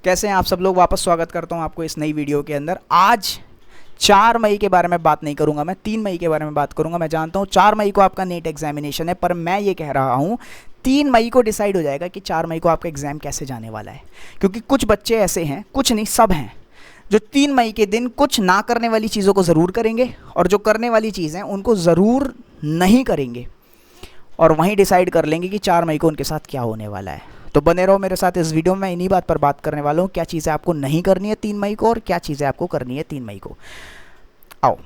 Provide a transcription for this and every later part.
कैसे हैं आप सब लोग। वापस स्वागत करता हूं आपको इस नई वीडियो के अंदर। आज 4 मई के बारे में बात नहीं करूंगा, मैं 3 मई के बारे में बात करूंगा। मैं जानता हूं 4 मई को आपका नीट एग्जामिनेशन है, पर मैं ये कह रहा हूं 3 मई को डिसाइड हो जाएगा कि 4 मई को आपका एग्ज़ाम कैसे जाने वाला है। क्योंकि कुछ बच्चे ऐसे हैं, कुछ नहीं सब हैं, जो 3 मई के दिन कुछ ना करने वाली चीज़ों को ज़रूर करेंगे और जो करने वाली चीज़ें उनको ज़रूर नहीं करेंगे, और वहीं डिसाइड कर लेंगे कि 4 मई को उनके साथ क्या होने वाला है। तो बने रहो मेरे साथ इस वीडियो में, इन्हीं बात पर बात करने वाला हूँ। क्या चीज़ें आपको नहीं करनी है 3 मई को और क्या चीज़ें आपको करनी है 3 मई को। आओ,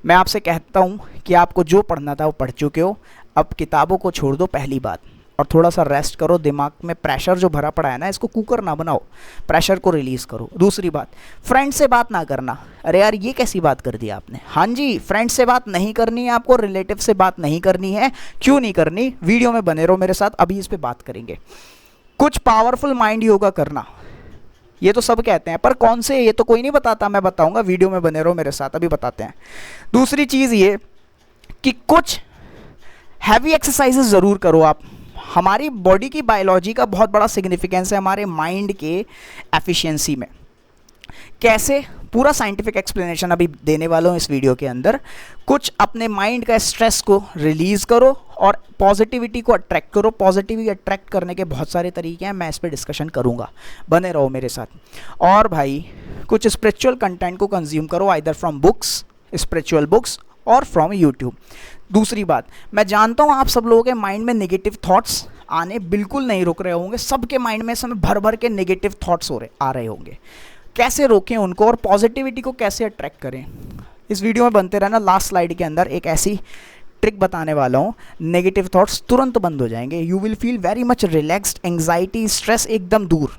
मैं आपसे कहता हूँ कि आपको जो पढ़ना था वो पढ़ चुके हो, अब किताबों को छोड़ दो पहली बात, और थोड़ा सा रेस्ट करो। दिमाग में प्रेशर जो भरा पड़ा है ना, इसको कुकर ना बनाओ, प्रेशर को रिलीज़ करो। दूसरी बात, फ्रेंड से बात ना करना। अरे यार ये कैसी बात कर दी आपने। हाँ जी, फ्रेंड से बात नहीं करनी है आपको, रिलेटिव से बात नहीं करनी है। क्यों नहीं करनी, वीडियो में बने रहो मेरे साथ, अभी इस पर बात करेंगे। कुछ पावरफुल माइंड योगा करना, ये तो सब कहते हैं, पर कौन से ये तो कोई नहीं बताता, मैं बताऊंगा। वीडियो में बने रहो मेरे साथ, अभी बताते हैं। दूसरी चीज़ ये कि कुछ हैवी एक्सरसाइजेस ज़रूर करो आप। हमारी बॉडी की बायोलॉजी का बहुत बड़ा सिग्निफिकेंस है हमारे माइंड के एफिशिएंसी में। कैसे, पूरा साइंटिफिक एक्सप्लेनेशन अभी देने वाला हूँ इस वीडियो के अंदर। कुछ अपने माइंड का स्ट्रेस को रिलीज़ करो और पॉजिटिविटी को अट्रैक्ट करो। पॉजिटिविटी अट्रैक्ट करने के बहुत सारे तरीके हैं, मैं इस पर डिस्कशन करूँगा, बने रहो मेरे साथ। और भाई कुछ स्पिरिचुअल कंटेंट को कंज्यूम करो, either from books, spiritual books, और फ्रॉम यूट्यूब। दूसरी बात, मैं जानता हूँ आप सब लोगों के माइंड में नेगेटिव थॉट्स आने बिल्कुल नहीं रुक रहे होंगे। सबके माइंड में इस समय भर भर के नेगेटिव थॉट्स आ रहे होंगे। कैसे रोकें उनको और पॉजिटिविटी को कैसे अट्रैक्ट करें, इस वीडियो में बनते रहना। लास्ट स्लाइड के अंदर एक ऐसी ट्रिक बताने वाला हूँ, नेगेटिव थॉट्स तुरंत बंद हो जाएंगे। You will feel very much relaxed, anxiety, stress एकदम दूर।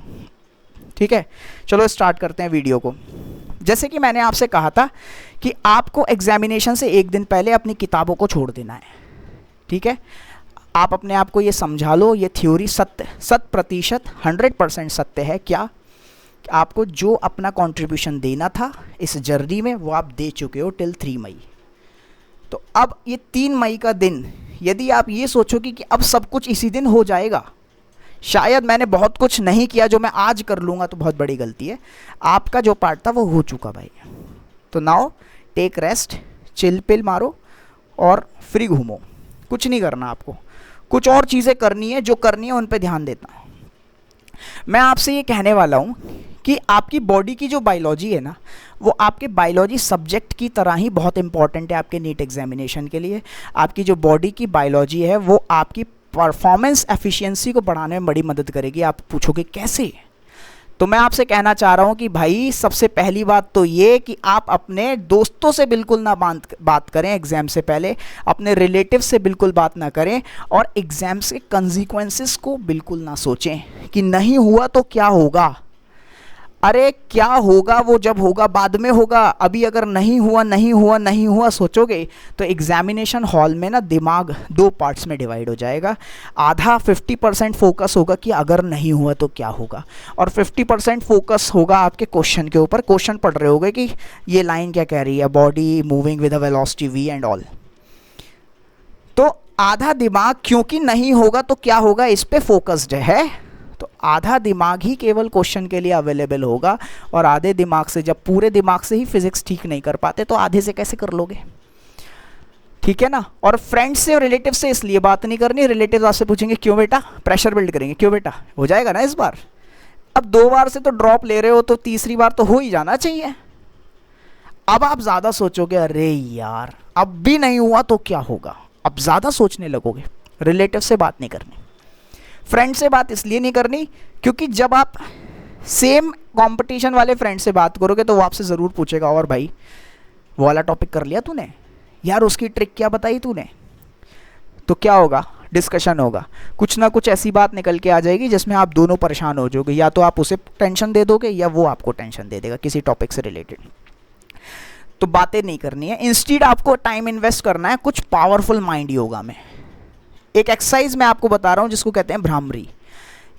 ठीक है, चलो स्टार्ट करते हैं वीडियो को। जैसे कि मैंने आपसे कहा था कि आपको एग्जामिनेशन से एक दिन पहले अपनी किताबों को छोड़ देना है। ठीक है, आप अपने आप को ये समझा लो, ये थ्योरी 100% सत्य है। क्या आपको जो अपना कंट्रीब्यूशन देना था इस जर्नी में वो आप दे चुके हो टिल 3 मई। तो अब ये 3 मई का दिन, यदि आप ये सोचोगे कि अब सब कुछ इसी दिन हो जाएगा, शायद मैंने बहुत कुछ नहीं किया जो मैं आज कर लूँगा, तो बहुत बड़ी गलती है। आपका जो पार्ट था वो हो चुका भाई। तो now take rest, chill pill मारो और फ्री घूमो। कुछ नहीं करना आपको, कुछ और चीज़ें करनी है, जो करनी है उन पे ध्यान देना। मैं आपसे ये कहने वाला हूँ कि आपकी बॉडी की जो बायोलॉजी है ना, वो आपके बायोलॉजी सब्जेक्ट की तरह ही बहुत इंपॉर्टेंट है आपके नीट एग्जामिनेशन के लिए। आपकी जो बॉडी की बायोलॉजी है वो आपकी परफॉर्मेंस एफिशिएंसी को बढ़ाने में बड़ी मदद करेगी। आप पूछोगे कैसे, तो मैं आपसे कहना चाह रहा हूँ कि भाई सबसे पहली बात तो ये कि आप अपने दोस्तों से बिल्कुल ना बात करें एग्ज़ाम से पहले, अपने रिलेटिव से बिल्कुल बात ना करें, और एग्ज़ाम्स के कंसिक्वेंसेस को बिल्कुल ना सोचें कि नहीं हुआ तो क्या होगा। अरे क्या होगा वो जब होगा, बाद में होगा। अभी अगर नहीं हुआ सोचोगे तो एग्जामिनेशन हॉल में ना दिमाग 2 पार्ट्स में डिवाइड हो जाएगा। आधा 50% फोकस होगा कि अगर नहीं हुआ तो क्या होगा, और 50% फोकस होगा आपके क्वेश्चन के ऊपर। क्वेश्चन पढ़ रहे होगे कि ये लाइन क्या कह रही है, body moving with a velocity v and all. तो आधा दिमाग क्योंकि नहीं होगा तो क्या होगा इस पे फोकस्ड है, तो आधा दिमाग ही केवल क्वेश्चन के लिए अवेलेबल होगा। और आधे दिमाग से, जब पूरे दिमाग से ही फिजिक्स ठीक नहीं कर पाते तो आधे से कैसे कर लोगे। ठीक है ना। और फ्रेंड्स से और रिलेटिव से इसलिए बात नहीं करनी, रिलेटिव आपसे पूछेंगे क्यों बेटा, प्रेशर बिल्ड करेंगे, क्यों बेटा, हो जाएगा ना इस बार। अब 2 बार से तो ड्रॉप ले रहे हो, तो तीसरी बार तो हो ही जाना चाहिए। अब आप ज़्यादा सोचोगे, अरे यार अब भी नहीं हुआ तो क्या होगा, अब ज़्यादा सोचने लगोगे। रिलेटिव से बात नहीं करनी, फ्रेंड से बात इसलिए नहीं करनी क्योंकि जब आप सेम कंपटीशन वाले फ्रेंड से बात करोगे तो वो आपसे ज़रूर पूछेगा, और भाई वो वाला टॉपिक कर लिया तूने, यार उसकी ट्रिक क्या बताई तूने। तो क्या होगा, डिस्कशन होगा, कुछ ना कुछ ऐसी बात निकल के आ जाएगी जिसमें आप दोनों परेशान हो जाओगे। या तो आप उसे टेंशन दे दोगे या वो आपको टेंशन दे देगा किसी टॉपिक से रिलेटेड। तो बातें नहीं करनी है, इंस्टीड आपको टाइम इन्वेस्ट करना है कुछ पावरफुल माइंड योगा में। एक एक्सरसाइज मैं आपको बता रहा हूँ जिसको कहते हैं भ्रामरी।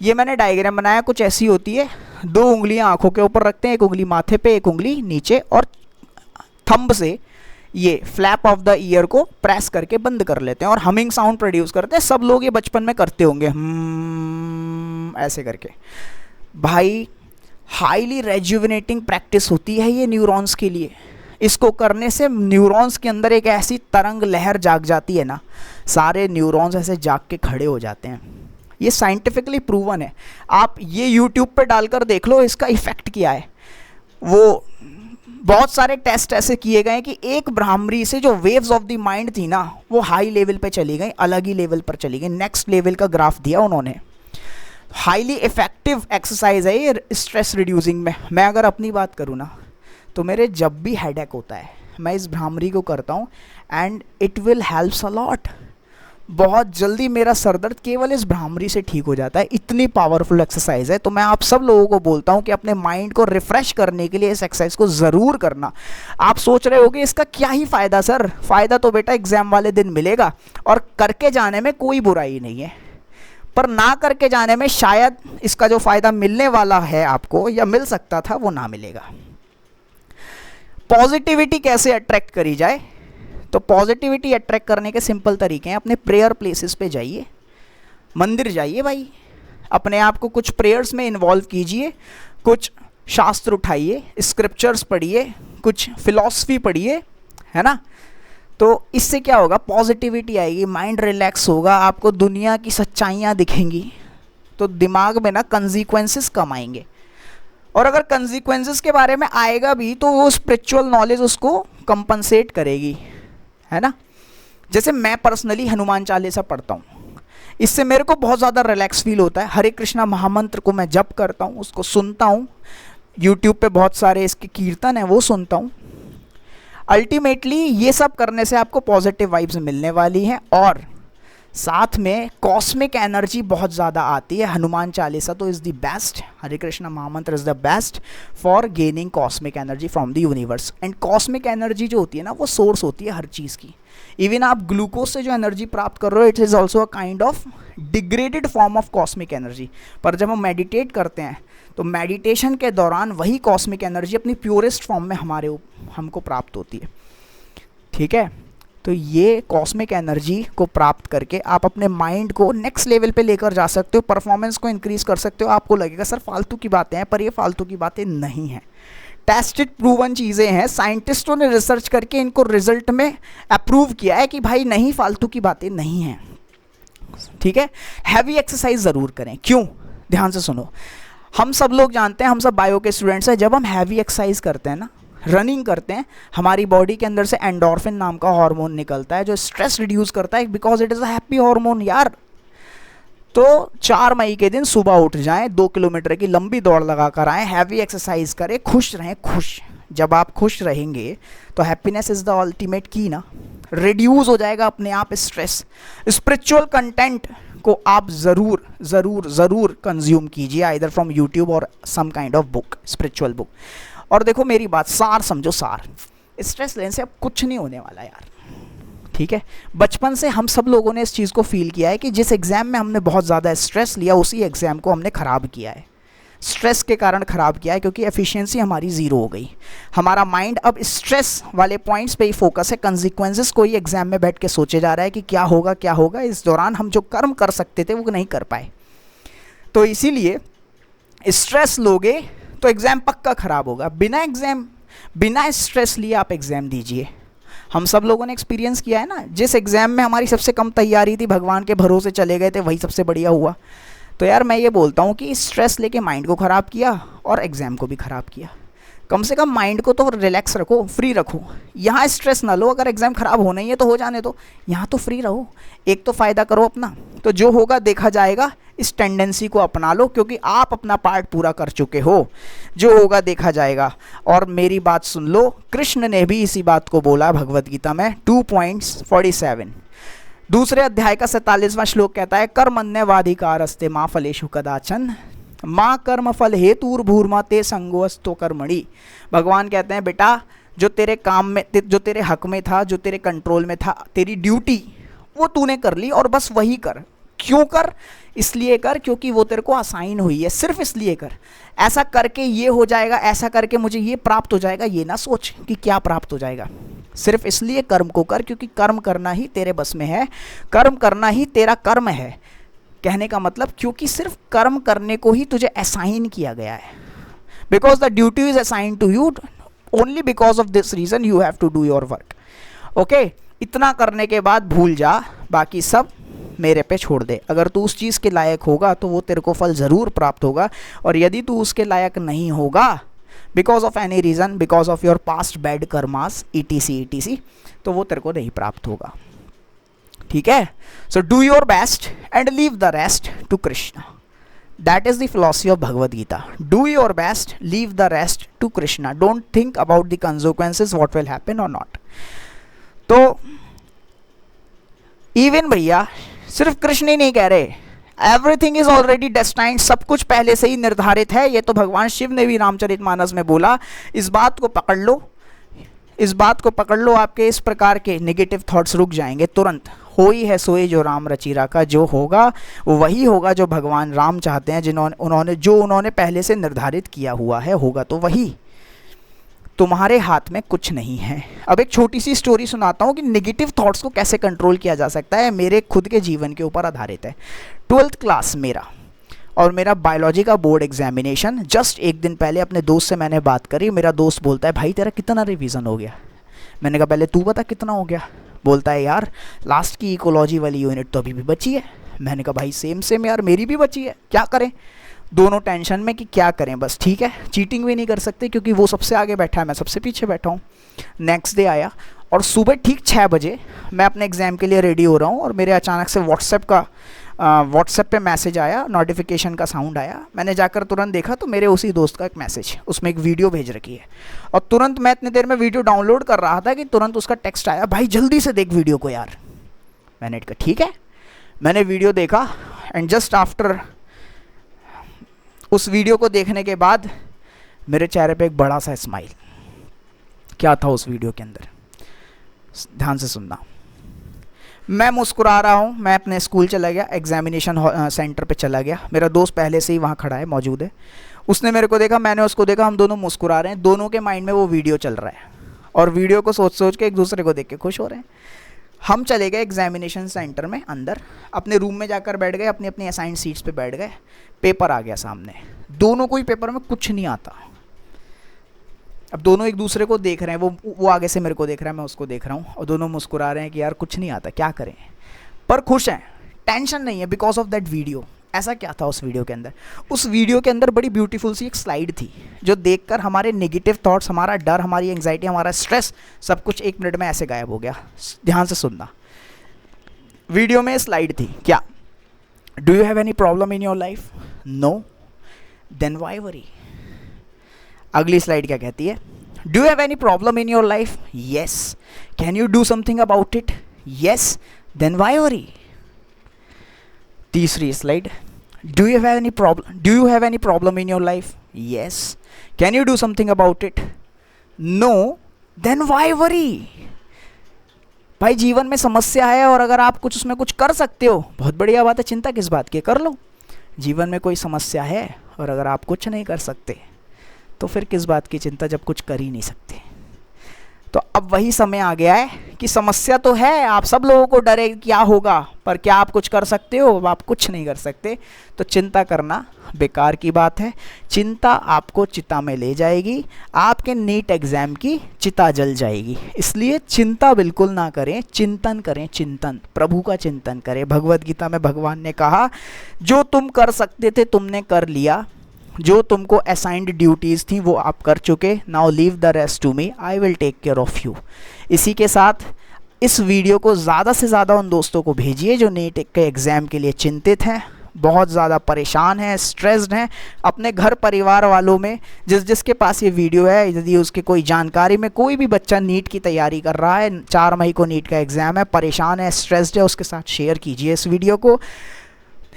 ये मैंने डायग्राम बनाया, कुछ ऐसी होती है। 2 उंगलियां आंखों के ऊपर रखते हैं, एक उंगली माथे पे, एक उंगली नीचे, और थंब से ये फ्लैप ऑफ द ईयर को प्रेस करके बंद कर लेते हैं और हमिंग साउंड प्रोड्यूस करते हैं। सब लोग ये बचपन में करते होंगे, ऐसे करके। भाई हाईली रेजुविनेटिंग प्रैक्टिस होती है ये न्यूरॉन्स के लिए। इसको करने से न्यूरॉन्स के अंदर एक ऐसी तरंग लहर जाग जाती है ना, सारे न्यूरॉन्स ऐसे जाग के खड़े हो जाते हैं। ये साइंटिफिकली प्रूवन है, आप ये यूट्यूब पे डालकर देख लो इसका इफ़ेक्ट क्या है। वो बहुत सारे टेस्ट ऐसे किए गए कि एक भ्रामरी से जो वेव्स ऑफ द माइंड थी ना, वो हाई लेवल पे चली गई, अलग ही लेवल पर चली गई, नेक्स्ट लेवल का ग्राफ दिया उन्होंने। हाईली इफेक्टिव एक्सरसाइज है ये स्ट्रेस रिड्यूसिंग में। मैं अगर अपनी बात करूँ ना, तो मेरे जब भी हेडेक होता है मैं इस भ्रामरी को करता हूँ and it will helps a lot. बहुत जल्दी मेरा सर दर्द केवल इस भ्रामरी से ठीक हो जाता है, इतनी पावरफुल एक्सरसाइज है। तो मैं आप सब लोगों को बोलता हूँ कि अपने माइंड को रिफ्रेश करने के लिए इस एक्सरसाइज को ज़रूर करना। आप सोच रहे होगे इसका क्या ही फ़ायदा सर, फ़ायदा तो बेटा एग्ज़ाम वाले दिन मिलेगा, और करके जाने में कोई बुराई नहीं है, पर ना करके जाने में शायद इसका जो फ़ायदा मिलने वाला है आपको या मिल सकता था वो ना मिलेगा। पॉजिटिविटी कैसे अट्रैक्ट करी जाए? तो पॉजिटिविटी अट्रैक्ट करने के सिंपल तरीके हैं। अपने प्रेयर प्लेसेस पे जाइए, मंदिर जाइए भाई, अपने आप को कुछ प्रेयर्स में इन्वॉल्व कीजिए, कुछ शास्त्र उठाइए, स्क्रिप्चर्स पढ़िए, कुछ फिलॉसफी पढ़िए, है ना। तो इससे क्या होगा, पॉजिटिविटी आएगी, माइंड रिलैक्स होगा, आपको दुनिया की सच्चाइयाँ दिखेंगी, तो दिमाग में ना कंसिक्वेंसेस कम आएंगे। और अगर कंसिक्वेंसेस के बारे में आएगा भी तो वो स्पिरिचुअल नॉलेज उसको कंपनसेट करेगी, है ना। जैसे मैं पर्सनली हनुमान चालीसा पढ़ता हूँ, इससे मेरे को बहुत ज़्यादा रिलैक्स फील होता है। हरे कृष्णा महामंत्र को मैं जप करता हूँ, उसको सुनता हूँ, यूट्यूब पे बहुत सारे इसके कीर्तन हैं वो सुनता हूँ। अल्टीमेटली ये सब करने से आपको पॉजिटिव वाइब्स मिलने वाली हैं, और साथ में कॉस्मिक एनर्जी बहुत ज़्यादा आती है। हनुमान चालीसा तो इज़ द बेस्ट, हरे कृष्णा महामंत्र is the best for gaining cosmic energy from the universe. And cosmic energy जो होती है ना, वो सोर्स होती है हर चीज़ की। इवन आप ग्लूकोज से जो एनर्जी प्राप्त कर रहे हो, it is also a kind of degraded form of cosmic energy. पर जब हम मेडिटेट करते हैं तो मेडिटेशन के दौरान वही कॉस्मिक एनर्जी अपनी प्योरेस्ट फॉर्म में हमको प्राप्त होती है, ठीक है। तो ये कॉस्मिक एनर्जी को प्राप्त करके आप अपने माइंड को नेक्स्ट लेवल पे लेकर जा सकते हो, परफॉर्मेंस को इंक्रीज कर सकते हो। आपको लगेगा सर फालतू की बातें हैं, पर ये फालतू की बातें नहीं हैं, टेस्टेड प्रूवन चीज़ें हैं। साइंटिस्टों ने रिसर्च करके इनको रिजल्ट में अप्रूव किया है कि भाई नहीं, फालतू की बातें नहीं हैं, ठीक है। हैवी एक्सरसाइज ज़रूर करें। क्यों? ध्यान से सुनो, हम सब लोग जानते हैं, हम सब बायो के स्टूडेंट्स हैं, जब हम हैवी एक्सरसाइज करते हैं ना, रनिंग करते हैं, हमारी बॉडी के अंदर से एंडोर्फिन नाम का हार्मोन निकलता है जो स्ट्रेस रिड्यूस करता है, because it is a happy hormone यार। तो 4 मई के दिन सुबह उठ जाएं, 2 किलोमीटर की लंबी दौड़ लगा कर आएँ, हैवी एक्सरसाइज करें, खुश रहें। खुश, जब आप खुश रहेंगे तो हैप्पीनेस इज़ द अल्टीमेट की ना, रिड्यूस हो जाएगा अपने आप स्ट्रेस। स्पिरिचुअल कंटेंट को आप ज़रूर ज़रूर ज़रूर कंज्यूम कीजिए, आइदर फ्रॉम यूट्यूब और some kind of book, spiritual book. और देखो मेरी बात, सार समझो, सार स्ट्रेस लेने से अब कुछ नहीं होने वाला यार, ठीक है। बचपन से हम सब लोगों ने इस चीज़ को फील किया है कि जिस एग्ज़ाम में हमने बहुत ज़्यादा स्ट्रेस लिया, उसी एग्ज़ाम को हमने ख़राब किया है, स्ट्रेस के कारण ख़राब किया है, क्योंकि एफिशिएंसी हमारी ज़ीरो हो गई। हमारा माइंड अब स्ट्रेस वाले पॉइंट्स पे ही फोकस है, कंसिक्वेंसेस को ही एग्ज़ाम में बैठ के सोचे जा रहा है कि क्या होगा क्या होगा। इस दौरान हम जो कर्म कर सकते थे वो नहीं कर पाए। तो इसीलिए स्ट्रेस लोगे तो एग्ज़ाम पक्का ख़राब होगा। बिना स्ट्रेस लिए आप एग्ज़ाम दीजिए। हम सब लोगों ने एक्सपीरियंस किया है ना, जिस एग्ज़ाम में हमारी सबसे कम तैयारी थी, भगवान के भरोसे चले गए थे, वही सबसे बढ़िया हुआ। तो यार मैं ये बोलता हूँ कि स्ट्रेस लेके माइंड को ख़राब किया और एग्ज़ाम को भी ख़राब किया। कम से कम माइंड को तो रिलैक्स रखो, फ्री रखो। यहाँ स्ट्रेस ना लो, अगर एग्ज़ाम ख़राब होना ही है तो हो जाने दो, यहाँ तो फ्री रहो, एक तो फ़ायदा करो अपना। तो जो होगा देखा जाएगा, इस टेंडेंसी को अपना लो, क्योंकि आप अपना पार्ट पूरा कर चुके हो। जो होगा देखा जाएगा। और मेरी बात सुन लो, कृष्ण ने भी इसी बात को बोला भगवद गीता में 2.47, दूसरे अध्याय का 47वां श्लोक कहता है, कर्मण्यवाधिकारस्ते माँ फलेषु कदाचन माँ कर्म फल हेतुर्भूर्मा ते संगोस्तु कर्मणि। भगवान कहते हैं बेटा, जो तेरे काम में, जो तेरे हक में था, जो तेरे कंट्रोल में था, तेरी ड्यूटी वो तूने कर ली, और बस वही कर। क्यों कर? इसलिए कर क्योंकि वो तेरे को असाइन हुई है, सिर्फ इसलिए कर। ऐसा करके ये हो जाएगा, ऐसा करके मुझे ये प्राप्त हो जाएगा, ये ना सोच कि क्या प्राप्त हो जाएगा। सिर्फ इसलिए कर्म को कर क्योंकि कर्म करना ही तेरे बस में है, कर्म करना ही तेरा कर्म है। कहने का मतलब क्योंकि सिर्फ कर्म करने को ही तुझे असाइन किया गया है, because the duty is assign to you, only because of this reason you have to do your work. Okay, इतना करने के बाद भूल जा, बाकी सब मेरे पे छोड़ दे। अगर तू उस चीज़ के लायक होगा तो वो तेरे को फल ज़रूर प्राप्त होगा, और यदि तू उसके लायक नहीं होगा because of any reason, because of your past bad karmas ETC, तो वो तेरे को नहीं प्राप्त होगा। ठीक है, so do your best and leave the rest to Krishna. That is the philosophy of Bhagavad Gita. Do your best, leave the rest to Krishna, don't think about the consequences what will happen और नॉट। तो इवन भैया सिर्फ कृष्ण ही नहीं कह रहे, everything is already destined, सब कुछ पहले से ही निर्धारित है। ये तो भगवान शिव ने भी रामचरितमानस में बोला। इस बात को पकड़ लो, इस बात को पकड़ लो, आपके इस प्रकार के नेगेटिव थॉट्स रुक जाएंगे तुरंत। हो ही है सोई जो राम रचिरा का, जो होगा वो वही होगा जो भगवान राम चाहते हैं, उन्होंने पहले से निर्धारित किया हुआ है, होगा तो वही। तुम्हारे हाथ में कुछ नहीं है। अब एक छोटी सी स्टोरी सुनाता हूँ कि नेगेटिव थॉट्स को कैसे कंट्रोल किया जा सकता है, मेरे खुद के जीवन के ऊपर आधारित है। 12th क्लास मेरा, और मेरा बायोलॉजी का बोर्ड एग्जामिनेशन, जस्ट एक दिन पहले अपने दोस्त से मैंने बात करी। मेरा दोस्त बोलता है भाई तेरा कितना रिवीजन हो गया? मैंने कहा पहले तू बता कितना हो गया। बोलता है यार लास्ट की इकोलॉजी वाली यूनिट तो अभी भी बची है। मैंने कहा भाई सेम यार, मेरी भी बची है, क्या करें? दोनों टेंशन में कि क्या करें, बस ठीक है, चीटिंग भी नहीं कर सकते क्योंकि वो सबसे आगे बैठा है, मैं सबसे पीछे बैठा हूँ। नेक्स्ट डे आया और सुबह ठीक 6 बजे मैं अपने एग्ज़ाम के लिए रेडी हो रहा हूँ और मेरे अचानक से व्हाट्सएप पे मैसेज आया, नोटिफिकेशन का साउंड आया। मैंने जाकर तुरंत देखा तो मेरे उसी दोस्त का एक मैसेज, उसमें एक वीडियो भेज रखी है, और तुरंत मैं इतनी देर में वीडियो डाउनलोड कर रहा था कि तुरंत उसका टेक्स्ट आया, भाई जल्दी से देख वीडियो को यार। मैंने कहा ठीक है, मैंने वीडियो देखा एंड जस्ट आफ्टर उस वीडियो को देखने के बाद मेरे चेहरे पे एक बड़ा सा स्माइल। क्या था उस वीडियो के अंदर, ध्यान से सुनना। मैं मुस्कुरा रहा हूँ, मैं अपने स्कूल चला गया, एग्जामिनेशन सेंटर पे चला गया। मेरा दोस्त पहले से ही वहाँ खड़ा है, मौजूद है। उसने मेरे को देखा, मैंने उसको देखा, हम दोनों मुस्कुरा रहे हैं। दोनों के माइंड में वो वीडियो चल रहा है और वीडियो को सोच सोच के एक दूसरे को देख के खुश हो रहे हैं। हम चले गए एग्जामिनेशन सेंटर में अंदर, अपने रूम में जाकर बैठ गए, अपनी अपनी असाइंड सीट्स पे बैठ गए। पेपर आ गया सामने, दोनों को ही पेपर में कुछ नहीं आता। अब दोनों एक दूसरे को देख रहे हैं, वो आगे से मेरे को देख रहा है, मैं उसको देख रहा हूँ, और दोनों मुस्कुरा रहे हैं कि यार कुछ नहीं आता, क्या करें, पर खुश हैं, टेंशन नहीं है बिकॉज ऑफ दैट वीडियो। ऐसा क्या था उस वीडियो के अंदर? उस वीडियो के अंदर बड़ी ब्यूटीफुल सी एक स्लाइड थी जो देखकर हमारे नेगेटिव थॉट्स, हमारा डर, हमारी एंग्जाइटी, हमारा स्ट्रेस, सब कुछ 1 मिनट में ऐसे गायब हो गया। ध्यान से सुनना, वीडियो में स्लाइड थी क्या? Do you have any problem in your life? No, then why worry? अगली स्लाइड क्या कहती है? Do you have any problem in your life? Yes, can you do something about it? Yes, then why worry? तीसरी slide, do you have any problem in your life? Yes, can you do something about it? No, then why worry? भाई जीवन में समस्या है और अगर आप कुछ उसमें कुछ कर सकते हो, बहुत बढ़िया बात है, चिंता किस बात की, कर लो। जीवन में कोई समस्या है और अगर आप कुछ नहीं कर सकते तो फिर किस बात की चिंता, जब कुछ कर ही नहीं सकते। तो अब वही समय आ गया है कि समस्या तो है, आप सब लोगों को डर है क्या होगा, पर क्या आप कुछ कर सकते हो? आप कुछ नहीं कर सकते, तो चिंता करना बेकार की बात है। चिंता आपको चिता में ले जाएगी, आपके नीट एग्ज़ाम की चिता जल जाएगी। इसलिए चिंता बिल्कुल ना करें, चिंतन करें, चिंतन, प्रभु का चिंतन करें। भगवद गीता में भगवान ने कहा जो तुम कर सकते थे तुमने कर लिया, जो तुमको असाइंड ड्यूटीज़ थी वो आप कर चुके, now leave the rest to me, I will take care of you. इसी के साथ इस वीडियो को ज़्यादा से ज़्यादा उन दोस्तों को भेजिए जो नीट के एग्ज़ाम के लिए चिंतित हैं, बहुत ज़्यादा परेशान हैं, स्ट्रेस्ड हैं। अपने घर परिवार वालों में जिसके पास ये वीडियो है, यदि उसके कोई जानकारी में कोई भी बच्चा नीट की तैयारी कर रहा है, 4 मई को नीट का एग्ज़ाम है, परेशान है, स्ट्रेस्ड है, उसके साथ शेयर कीजिए इस वीडियो को।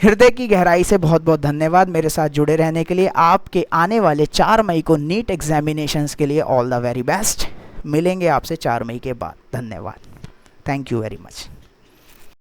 हृदय की गहराई से बहुत बहुत धन्यवाद मेरे साथ जुड़े रहने के लिए। आपके आने वाले 4 मई को नीट एग्जामिनेशंस के लिए ऑल द वेरी बेस्ट। मिलेंगे आपसे 4 मई के बाद। धन्यवाद, थैंक यू वेरी मच।